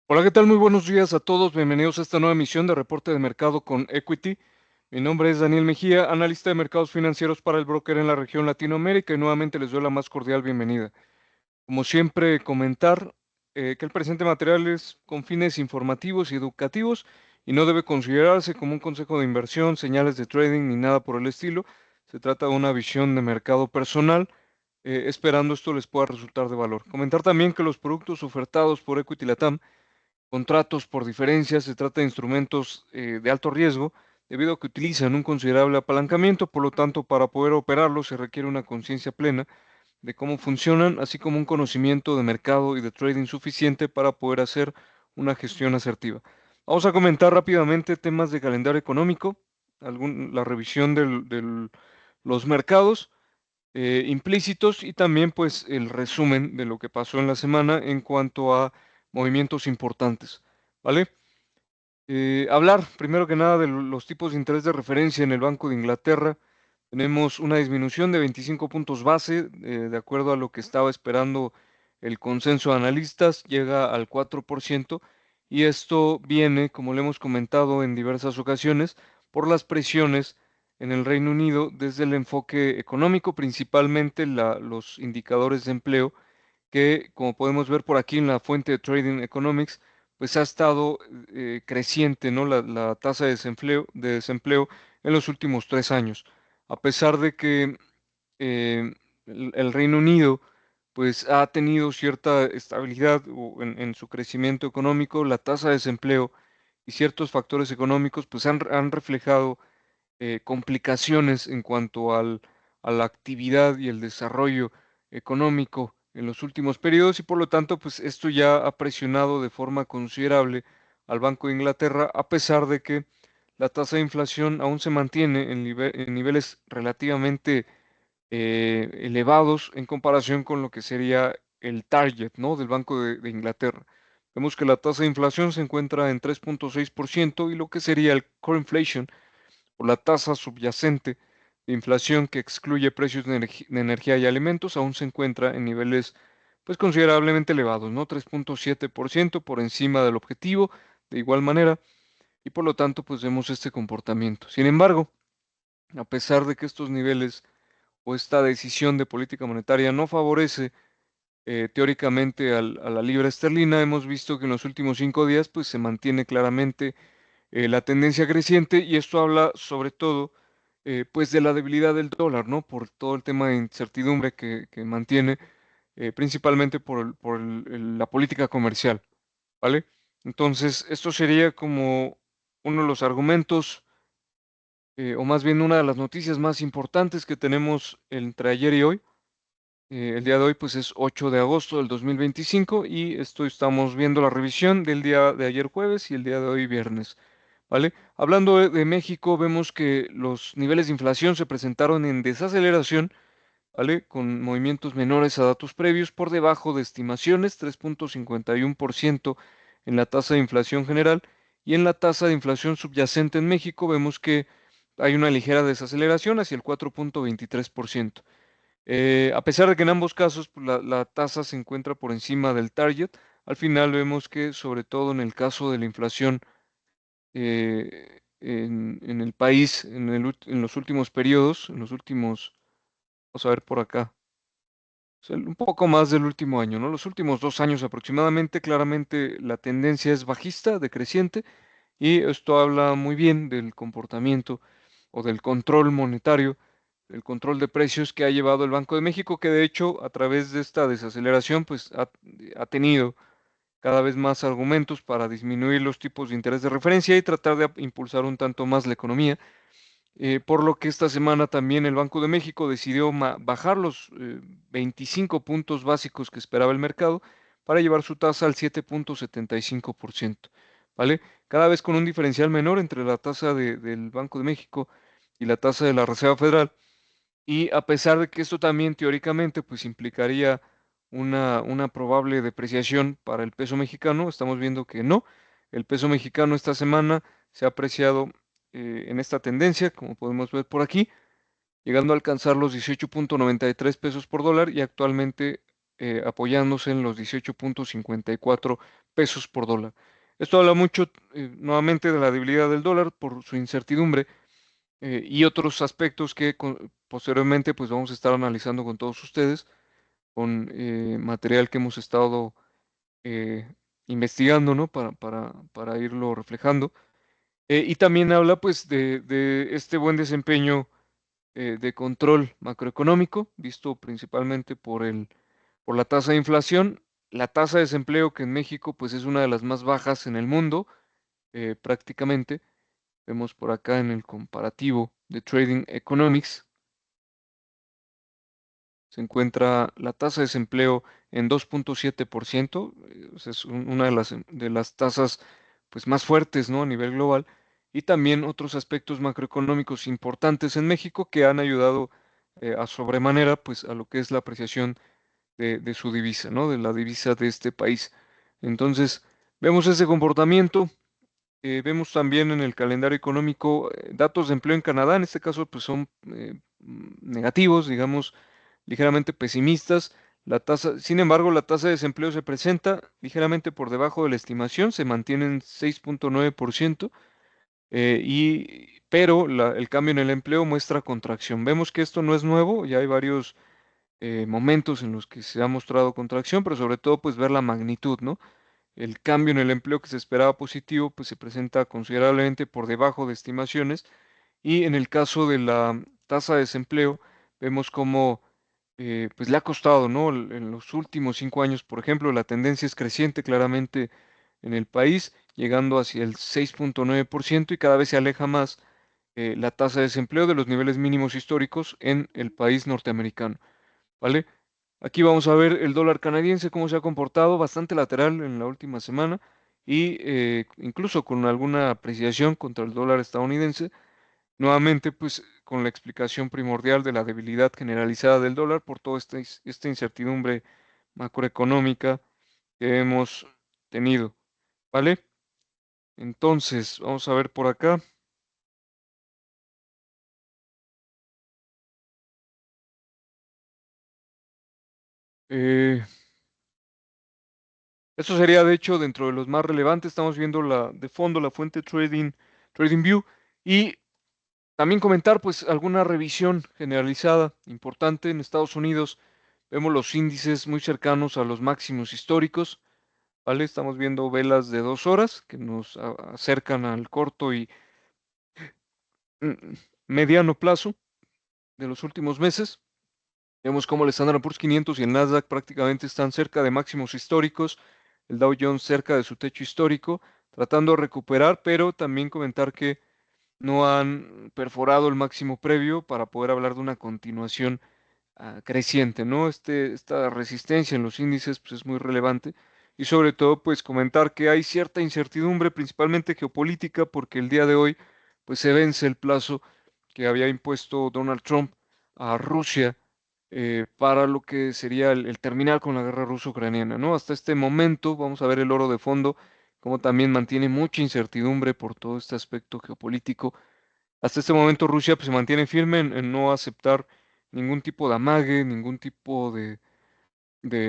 Hola, ¿qué tal? Muy buenos días a todos. Bienvenidos a esta nueva emisión de Reporte de Mercado con Equity. Mi nombre es Daniel Mejía, analista de mercados financieros para el broker en la región Latinoamérica y nuevamente les doy la más cordial bienvenida. Como siempre, comentar que el presente material es con fines informativos y educativos y no debe considerarse como un consejo de inversión, señales de trading ni nada por el estilo. Se trata de una visión de mercado personal, esperando esto les pueda resultar de valor. Comentar también que los productos ofertados por Equity Latam contratos por diferencia, se trata de instrumentos de alto riesgo, debido a que utilizan un considerable apalancamiento, por lo tanto, para poder operarlos se requiere una conciencia plena de cómo funcionan, así como un conocimiento de mercado y de trading suficiente para poder hacer una gestión asertiva. Vamos a comentar rápidamente temas de calendario económico, la revisión de los mercados implícitos y también pues el resumen de lo que pasó en la semana en cuanto a movimientos importantes, ¿vale? Hablar primero que nada de los tipos de interés de referencia en el Banco de Inglaterra. Tenemos una disminución de 25 puntos base, de acuerdo a lo que estaba esperando el consenso de analistas, llega al 4%, y esto viene, como le hemos comentado en diversas ocasiones, por las presiones en el Reino Unido desde el enfoque económico, principalmente los indicadores de empleo que, como podemos ver por aquí en la fuente de Trading Economics, pues ha estado creciente, ¿no? La tasa de desempleo en los últimos 3 años. A pesar de que el Reino Unido pues ha tenido cierta estabilidad en su crecimiento económico, la tasa de desempleo y ciertos factores económicos pues han reflejado complicaciones en cuanto a la actividad y el desarrollo económico en los últimos periodos y por lo tanto, pues esto ya ha presionado de forma considerable al Banco de Inglaterra, a pesar de que la tasa de inflación aún se mantiene en niveles relativamente elevados en comparación con lo que sería el target, ¿no? Del Banco de Inglaterra. Vemos que la tasa de inflación se encuentra en 3,6% y lo que sería el core inflation o la tasa subyacente de inflación que excluye precios de energía y alimentos aún se encuentra en niveles pues considerablemente elevados, ¿no? 3,7% por encima del objetivo, de igual manera, y por lo tanto pues vemos este comportamiento. Sin embargo, a pesar de que estos niveles o esta decisión de política monetaria no favorece teóricamente a la libra esterlina, hemos visto que en los últimos 5 días pues se mantiene claramente la tendencia creciente y esto habla sobre todo pues de la debilidad del dólar, ¿no? Por todo el tema de incertidumbre que mantiene, principalmente por la política comercial, ¿vale? Entonces, esto sería como uno de los argumentos, o más bien una de las noticias más importantes que tenemos entre ayer y hoy. El día de hoy pues es 8 de agosto del 2025 y esto estamos viendo la revisión del día de ayer jueves y el día de hoy viernes. ¿Vale? Hablando de México, vemos que los niveles de inflación se presentaron en desaceleración, ¿vale? Con movimientos menores a datos previos por debajo de estimaciones, 3,51% en la tasa de inflación general y en la tasa de inflación subyacente en México vemos que hay una ligera desaceleración hacia el 4,23%. A pesar de que en ambos casos pues, la tasa se encuentra por encima del target, al final vemos que sobre todo en el caso de la inflación en el país en los últimos periodos, vamos a ver por acá, o sea, un poco más del último año, ¿no? Los últimos 2 años aproximadamente, claramente la tendencia es bajista, decreciente, y esto habla muy bien del comportamiento o del control monetario, el control de precios que ha llevado el Banco de México, que de hecho a través de esta desaceleración, pues ha tenido cada vez más argumentos para disminuir los tipos de interés de referencia y tratar de impulsar un tanto más la economía. Por lo que esta semana también el Banco de México decidió bajar los 25 puntos básicos que esperaba el mercado para llevar su tasa al 7,75%, ¿vale? Cada vez con un diferencial menor entre la tasa del Banco de México y la tasa de la Reserva Federal. Y a pesar de que esto también teóricamente pues implicaría una probable depreciación para el peso mexicano, estamos viendo que no. El peso mexicano esta semana se ha apreciado en esta tendencia, como podemos ver por aquí, llegando a alcanzar los 18,93 pesos por dólar y actualmente apoyándose en los 18.54 pesos por dólar. Esto habla mucho nuevamente de la debilidad del dólar por su incertidumbre y otros aspectos que posteriormente pues vamos a estar analizando con todos ustedes con material que hemos estado eh, investigando, ¿no? Para irlo reflejando. Y también habla pues de este buen desempeño de control macroeconómico, visto principalmente por la tasa de inflación, la tasa de desempleo que en México pues es una de las más bajas en el mundo, prácticamente. Vemos por acá en el comparativo de Trading Economics, se encuentra la tasa de desempleo en 2.7%, o sea, es una de las tasas pues más fuertes, ¿no? A nivel global, y también otros aspectos macroeconómicos importantes en México que han ayudado a sobremanera pues a lo que es la apreciación de su divisa, ¿no? De la divisa de este país. Entonces, vemos ese comportamiento. Vemos también en el calendario económico datos de empleo en Canadá, en este caso pues son negativos, digamos, ligeramente pesimistas. La tasa, sin embargo, la tasa de desempleo se presenta ligeramente por debajo de la estimación, se mantiene en 6.9%, pero el cambio en el empleo muestra contracción. Vemos que esto no es nuevo, ya hay varios momentos en los que se ha mostrado contracción, pero sobre todo pues ver la magnitud, ¿no? El cambio en el empleo que se esperaba positivo, pues se presenta considerablemente por debajo de estimaciones. Y en el caso de la tasa de desempleo, vemos cómo pues le ha costado, ¿no? En los últimos 5 años, por ejemplo, la tendencia es creciente claramente en el país, llegando hacia el 6.9% y cada vez se aleja más la tasa de desempleo de los niveles mínimos históricos en el país norteamericano, ¿vale? Aquí vamos a ver el dólar canadiense, cómo se ha comportado, bastante lateral en la última semana y incluso con alguna apreciación contra el dólar estadounidense. Nuevamente, pues con la explicación primordial de la debilidad generalizada del dólar por toda esta incertidumbre macroeconómica que hemos tenido, ¿vale? Entonces, vamos a ver por acá. Eh, Eso sería, de hecho, dentro de los más relevantes. Estamos viendo de fondo la fuente TradingView y también comentar, pues, alguna revisión generalizada importante en Estados Unidos. Vemos los índices muy cercanos a los máximos históricos, ¿vale? Estamos viendo velas de 2 horas que nos acercan al corto y mm, mediano plazo de los últimos meses. Vemos cómo el Standard Poor's 500 y el Nasdaq prácticamente están cerca de máximos históricos, el Dow Jones cerca de su techo histórico, tratando de recuperar, pero también comentar que no han perforado el máximo previo para poder hablar de una continuación creciente, ¿no? Esta resistencia en los índices pues, es muy relevante y sobre todo pues comentar que hay cierta incertidumbre, principalmente geopolítica, porque el día de hoy pues se vence el plazo que había impuesto Donald Trump a Rusia para lo que sería el terminar con la guerra ruso-ucraniana, ¿no? Hasta este momento vamos a ver el oro de fondo, como también mantiene mucha incertidumbre por todo este aspecto geopolítico. Hasta este momento Rusia pues, se mantiene firme en no aceptar ningún tipo de amague, ningún tipo de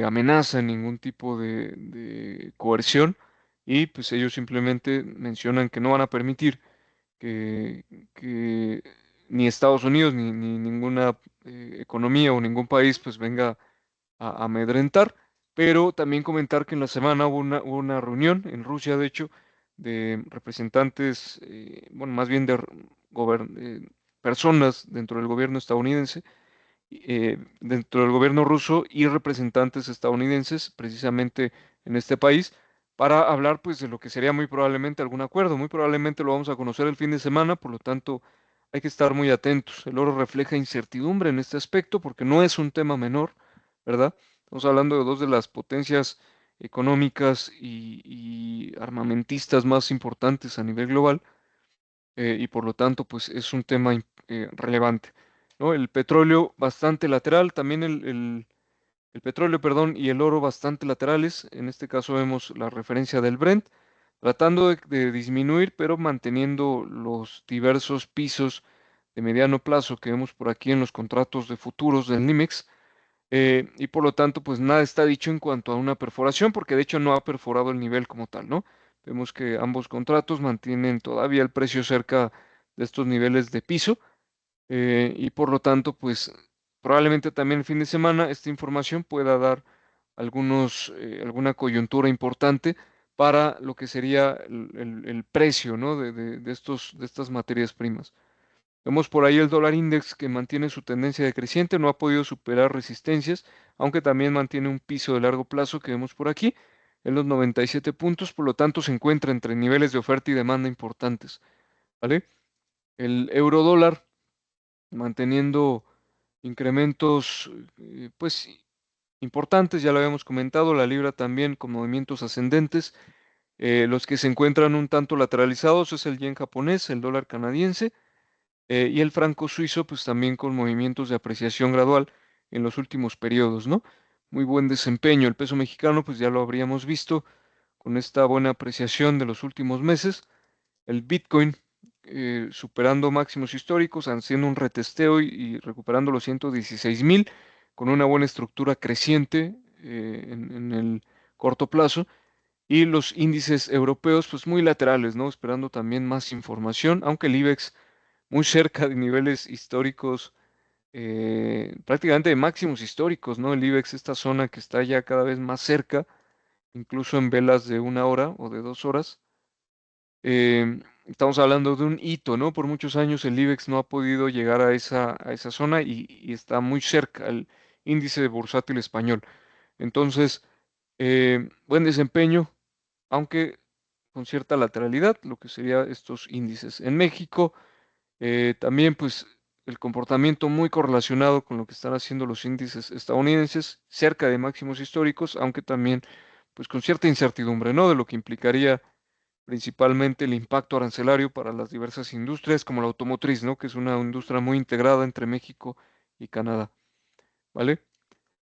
amenaza, ningún tipo de coerción y pues ellos simplemente mencionan que no van a permitir que, que ni Estados Unidos ni ninguna economía o ningún país pues venga a amedrentar, pero también comentar que en la semana hubo una reunión en Rusia, de hecho, de representantes, bueno, más bien de personas dentro del gobierno estadounidense, dentro del gobierno ruso y representantes estadounidenses, precisamente en este país, para hablar pues de lo que sería muy probablemente algún acuerdo. Muy probablemente lo vamos a conocer el fin de semana, por lo tanto hay que estar muy atentos. El oro refleja incertidumbre en este aspecto porque no es un tema menor, ¿verdad? Estamos hablando de dos de las potencias económicas y armamentistas más importantes a nivel global y por lo tanto pues es un tema relevante, ¿no? El petróleo bastante lateral, también el petróleo, perdón, y el oro bastante laterales. En este caso vemos la referencia del Brent, tratando de disminuir, pero manteniendo los diversos pisos de mediano plazo que vemos por aquí en los contratos de futuros del NYMEX. y por lo tanto, pues nada está dicho en cuanto a una perforación, porque de hecho no ha perforado el nivel como tal, ¿no? Vemos que ambos contratos mantienen todavía el precio cerca de estos niveles de piso, y por lo tanto, pues probablemente también el fin de semana esta información pueda dar alguna coyuntura importante para lo que sería el precio, ¿no? De estas materias primas. Vemos por ahí el dólar index que mantiene su tendencia decreciente, no ha podido superar resistencias, aunque también mantiene un piso de largo plazo que vemos por aquí en los 97 puntos, por lo tanto se encuentra entre niveles de oferta y demanda importantes, ¿vale? El euro dólar manteniendo incrementos, pues importantes, ya lo habíamos comentado, la libra también con movimientos ascendentes. Los que se encuentran un tanto lateralizados es el yen japonés, el dólar canadiense, y el franco suizo, pues también con movimientos de apreciación gradual en los últimos periodos, ¿no? Muy buen desempeño. El peso mexicano, pues ya lo habríamos visto con esta buena apreciación de los últimos meses. El Bitcoin superando máximos históricos, haciendo un retesteo y recuperando los 116,000 con una buena estructura creciente en el corto plazo. Y los índices europeos, pues muy laterales, ¿no? Esperando también más información, aunque el IBEX muy cerca de niveles históricos, prácticamente de máximos históricos, ¿no? El IBEX, esta zona que está ya cada vez más cerca, incluso en velas de 1 hora o de 2 horas. Estamos hablando de un hito, ¿no? Por muchos años el IBEX no ha podido llegar a esa zona y está muy cerca el índice de bursátil español. Entonces, buen desempeño, aunque con cierta lateralidad, lo que sería estos índices. En México, también, pues, el comportamiento muy correlacionado con lo que están haciendo los índices estadounidenses, cerca de máximos históricos, aunque también, pues, con cierta incertidumbre, ¿no? De lo que implicaría principalmente el impacto arancelario para las diversas industrias, como la automotriz, ¿no? Que es una industria muy integrada entre México y Canadá, ¿vale?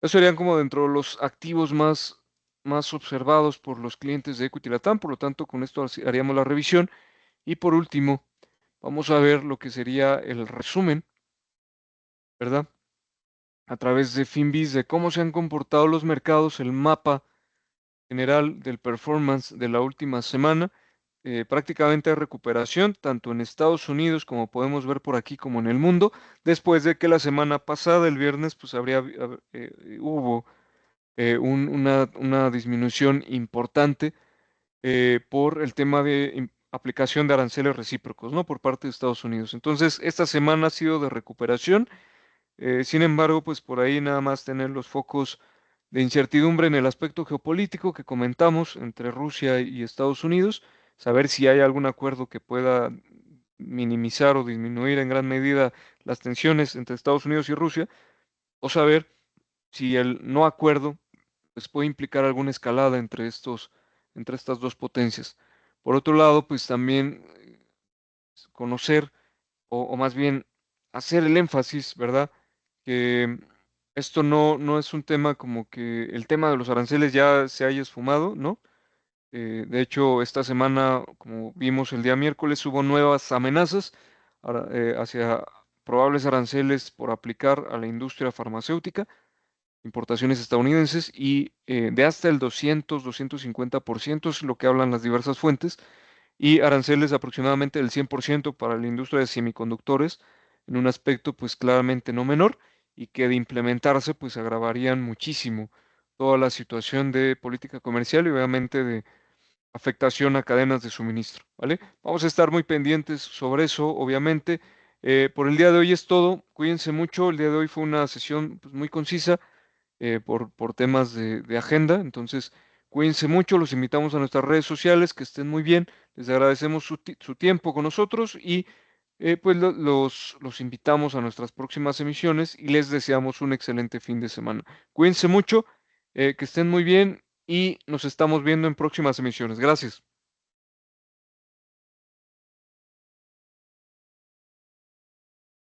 Esos serían como dentro de los activos más observados por los clientes de Equity Latam, por lo tanto, con esto haríamos la revisión. Y por último, vamos a ver lo que sería el resumen, ¿verdad? A través de Finviz de cómo se han comportado los mercados, el mapa general del performance de la última semana. Prácticamente hay recuperación tanto en Estados Unidos como podemos ver por aquí como en el mundo, después de que la semana pasada, el viernes, pues hubo una disminución importante por el tema de aplicación de aranceles recíprocos, ¿no? Por parte de Estados Unidos. Entonces, esta semana ha sido de recuperación. Sin embargo, pues por ahí nada más tener los focos de incertidumbre en el aspecto geopolítico que comentamos entre Rusia y Estados Unidos, saber si hay algún acuerdo que pueda minimizar o disminuir en gran medida las tensiones entre Estados Unidos y Rusia, o saber si el no acuerdo pues puede implicar alguna escalada entre estas dos potencias. Por otro lado, pues también conocer o más bien hacer el énfasis, ¿verdad? Que esto no es un tema como que el tema de los aranceles ya se haya esfumado, ¿no? De hecho, esta semana, como vimos el día miércoles, hubo nuevas amenazas hacia probables aranceles por aplicar a la industria farmacéutica, importaciones estadounidenses, y de hasta el 250% es lo que hablan las diversas fuentes, y aranceles aproximadamente del 100% para la industria de semiconductores, en un aspecto pues claramente no menor y que de implementarse pues agravarían muchísimo toda la situación de política comercial y obviamente de afectación a cadenas de suministro, ¿vale? Vamos a estar muy pendientes sobre eso, obviamente. Por el día de hoy es todo. Cuídense mucho. El día de hoy fue una sesión pues, muy concisa por temas de agenda. Entonces, cuídense mucho, los invitamos a nuestras redes sociales, que estén muy bien, les agradecemos su tiempo con nosotros y pues los invitamos a nuestras próximas emisiones y les deseamos un excelente fin de semana. Cuídense mucho, que estén muy bien y nos estamos viendo en próximas emisiones. Gracias.